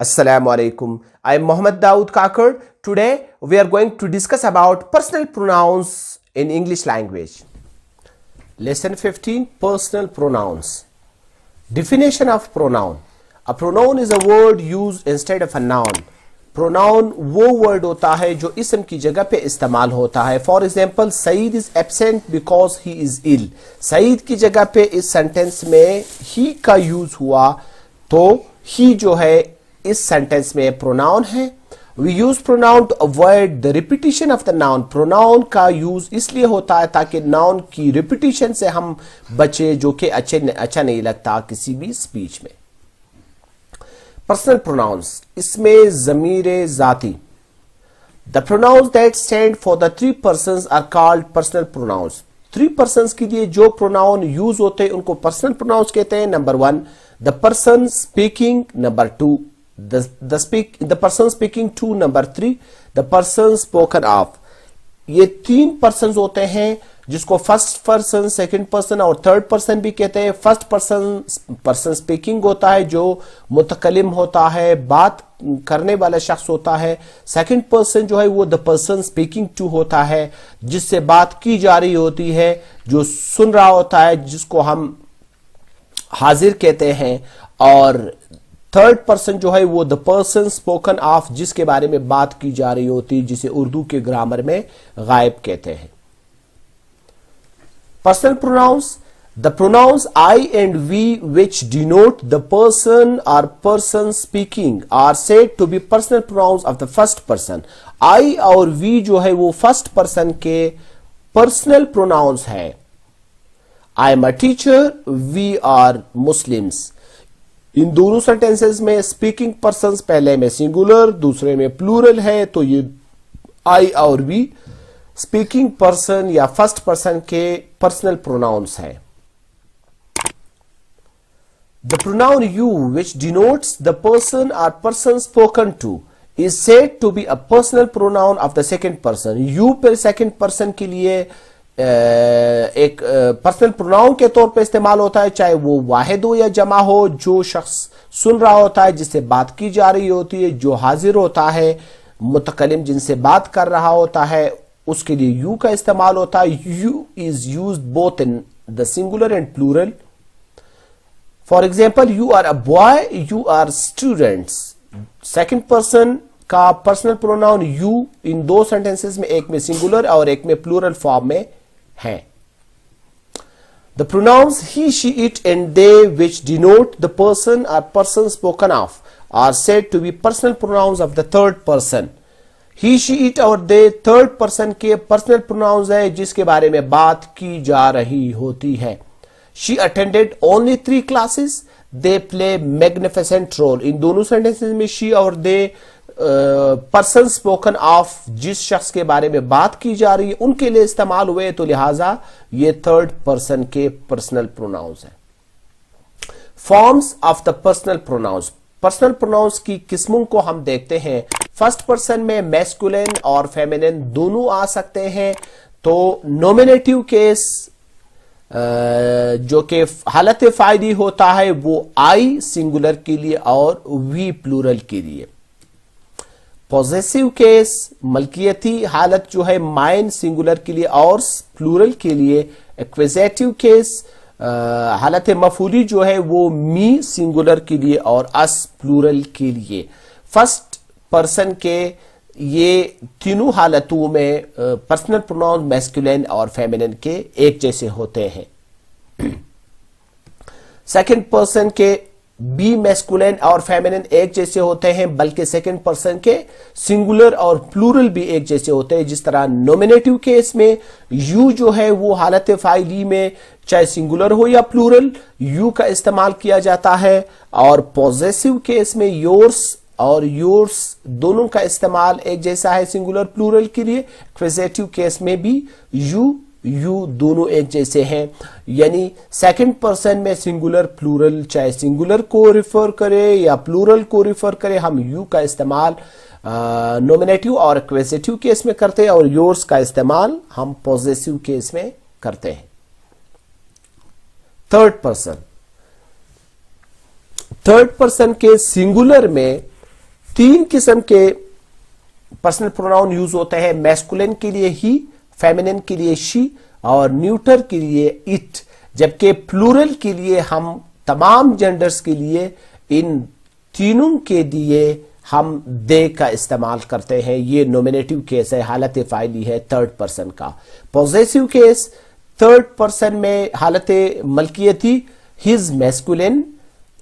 Assalamu alaikum. I am Mohammad Dawood Kakar. Today we are going to discuss about personal pronouns in English language. Lesson 15, Personal Pronouns. Definition of pronoun. A pronoun is a word used instead of a noun. Pronoun वो word होता है जो इसम की जगह पे इस्तेमाल होता है. For example, Saeed is absent because he is ill. Saeed की जगह पे इस sentence में he का use हुआ तो he जो है इस सेंटेंस में प्रोनाउन है. We use pronoun to avoid the repetition of the noun. Pronoun का यूज इसलिए होता है ताकि नाउन की रिपीटिशन से हम बचे, जो कि अच्छा नहीं लगता किसी भी स्पीच में. पर्सनल प्रोनाउंस, इसमें ज़मीर ज़ाती. The pronouns that stand for the three persons are called personal pronouns. Three persons के लिए जो प्रोनाउन यूज होते हैं उनको पर्सनल प्रोनाउंस कहते हैं. Number 1, the person speaking. Number 2, the person speaking to. number 3, the person spoken of. ये तीन persons होते हैं जिसको फर्स्ट पर्सन, सेकंड पर्सन और थर्ड पर्सन भी कहते हैं. फर्स्ट पर्सन स्पीकिंग होता है जो मुतकलिम होता है, बात करने वाला शख्स होता है. सेकंड पर्सन जो है वो द पर्सन स्पीकिंग टू होता है जिससे बात की जा रही होती है, जो सुन रहा होता है, जिसको हम हाजिर कहते हैं. और थर्ड पर्सन जो है वो द पर्सन स्पोकन ऑफ, जिसके बारे में बात की जा रही होती है, जिसे उर्दू के ग्रामर में गायब कहते हैं. Personal pronouns. The pronounce I and we which denote the person or person speaking are said to be personal pronouns of the first person. I और we जो है वो फर्स्ट पर्सन के पर्सनल प्रोनाउंस है. I am a teacher, we are Muslims. इन दोनों sentences में speaking persons पहले में सिंगुलर, दूसरे में प्लूरल है, तो ये आई और वी स्पीकिंग पर्सन या फर्स्ट पर्सन के पर्सनल प्रोनाउंस है. The pronoun you which denotes the person or person spoken to is said to be a personal pronoun of the second person. You पर second person के लिए एक personal pronoun के तौर पे इस्तेमाल होता है, चाहे वो वाहिद हो या जमा हो. जो शख्स सुन रहा होता है, जिससे बात की जा रही होती है, जो हाजिर होता है, मुतकलिम जिनसे बात कर रहा होता है, उसके लिए यू का इस्तेमाल होता है. You is used both in the singular and plural. For example, you are a boy, you are students. Second person का पर्सनल प्रोनाउन यू इन दो सेंटेंसेस में, एक में सिंगुलर और एक में प्लूरल फॉर्म में है. The pronouns he, she, it and they which denote the person or person spoken of are said to be personal pronouns of the third person. He, she, it और they third person के personal pronouns है जिसके बारे में बात की जा रही होती है. She attended only 3 classes. They play magnificent role. इन दोनों sentences में she और they पर्सन स्पोकन ऑफ, जिस शख्स के बारे में बात की जा रही है, उनके लिए इस्तेमाल हुए, तो लिहाजा ये थर्ड पर्सन के पर्सनल प्रोनाउंस हैं. Forms of the personal pronouns. Personal pronouns की किस्मों को हम देखते हैं. फर्स्ट पर्सन में मैस्कुलिन और फेमिनिन दोनों आ सकते हैं. तो नॉमिनेटिव केस जो कि हालत फायदी होता है वो आई सिंगुलर के लिए और वी प्लूरल के लिए. पॉजेसिव केस मलकियती हालत जो है माइन सिंगुलर के लिए और प्लूरल के लिए. एक्विजिटिव केस हालत मफूली जो है वो मी सिंगुलर के लिए और अस प्लूरल के लिए. फर्स्ट पर्सन के ये तीनों हालतों में पर्सनल प्रोनाउन मैस्कुलिन और फेमिनिन के एक जैसे होते हैं. सेकंड पर्सन के बी मैस्कुलिन और फेमिनिन एक जैसे होते हैं, बल्कि सेकंड पर्सन के सिंगुलर और प्लूरल भी एक जैसे होते हैं. जिस तरह नॉमिनेटिव केस में यू जो है वो हालत फाइली में चाहे सिंगुलर हो या प्लूरल यू का इस्तेमाल किया जाता है, और पॉजेसिव केस में योर्स और योर्स दोनों का इस्तेमाल एक जैसा है सिंगुलर प्लूरल के लिए. एक्विजिटिव केस में भी यू दोनों एक जैसे हैं, यानी सेकंड पर्सन में सिंगुलर प्लूरल चाहे सिंगुलर को रिफर करे या प्लूरल को रिफर करे, हम यू का इस्तेमाल नॉमिनेटिव और एक्विजिटिव केस में करते हैं, और योर्स का इस्तेमाल हम पॉजेसिव केस में करते हैं. थर्ड पर्सन के सिंगुलर में तीन किस्म के पर्सनल प्रोनाउन यूज होते हैं, मैस्कुलिन के लिए ही, फेमिनिन के लिए शी और न्यूटर के लिए इट, जबकि प्लूरल के लिए हम तमाम जेंडर्स के लिए इन तीनों के लिए हम दे का इस्तेमाल करते हैं। ये नॉमिनेटिव केस है, हालत फाइली है थर्ड पर्सन का। पॉजेसिव केस थर्ड पर्सन में हालत मलकियती, his masculine,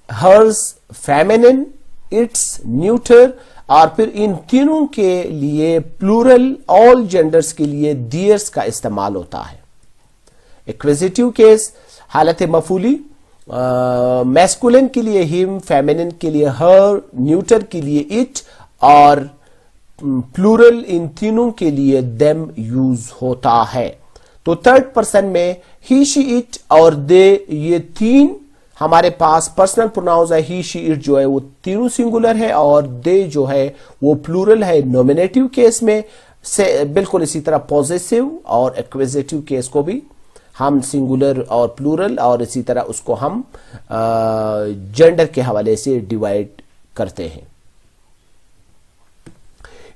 hers feminine, its neuter, और फिर इन तीनों के लिए प्लूरल ऑल जेंडर्स के लिए दियर्स का इस्तेमाल होता है। एक्विजिटिव केस हालत मफूली, मैस्कुलिन के लिए हिम, फेमिनिन के लिए हर, न्यूटर के लिए इट और प्लूरल इन तीनों के लिए देम यूज होता है। तो थर्ड पर्सन में ही, शी, इट और दे, ये तीन हमारे पास पर्सनल प्रोनाउंस है। ही, शी, इट जो है वो तीनों सिंगुलर है और दे जो है वो प्लूरल है नॉमिनेटिव केस में से। बिल्कुल इसी तरह पॉजेसिव और एक्विजिटिव केस को भी हम सिंगुलर और प्लूरल और इसी तरह उसको हम जेंडर के हवाले से डिवाइड करते हैं।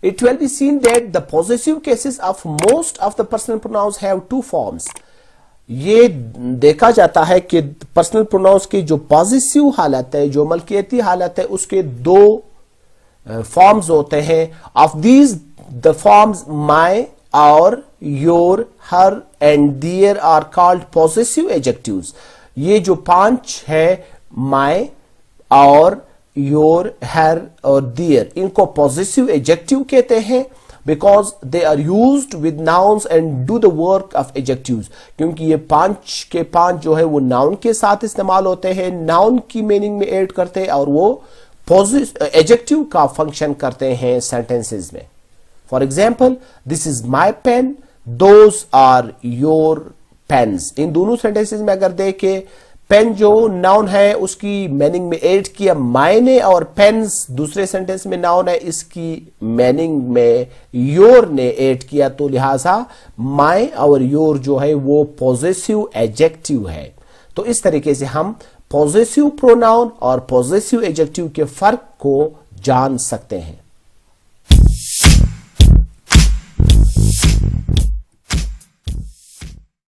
It will be seen that the possessive cases of most of the personal pronouns have two forms. ये देखा जाता है कि पर्सनल प्रोनाउंस की जो पॉजिटिव हालत है, जो मलकियती हालत है, उसके दो फॉर्म्स होते हैं। Of these the forms my और your, her and their are called positive adjectives. ये जो पांच है, माई और योर, हर और दियर, इनको पॉजिटिव एडजेक्टिव कहते हैं because they are used with nouns and do the work of adjectives, क्योंकि ये पांच के पांच जो है वो नाउन के साथ इस्तेमाल होते हैं, नाउन की मीनिंग में ऐड करते हैं और वो एडजेक्टिव का फंक्शन करते हैं सेंटेंसेस में। For example, this is my pen, those are your pens. इन दोनों सेंटेंसेस में अगर देखें, पेन जो नाउन है उसकी मीनिंग में ऐड किया माय ने, और पेन्स दूसरे सेंटेंस में नाउन है, इसकी मीनिंग में योर ने ऐड किया, तो लिहाजा माय और योर जो है वो पॉजेसिव एडजेक्टिव है। तो इस तरीके से हम पॉजेसिव प्रोनाउन और पॉजेसिव एडजेक्टिव के फर्क को जान सकते हैं।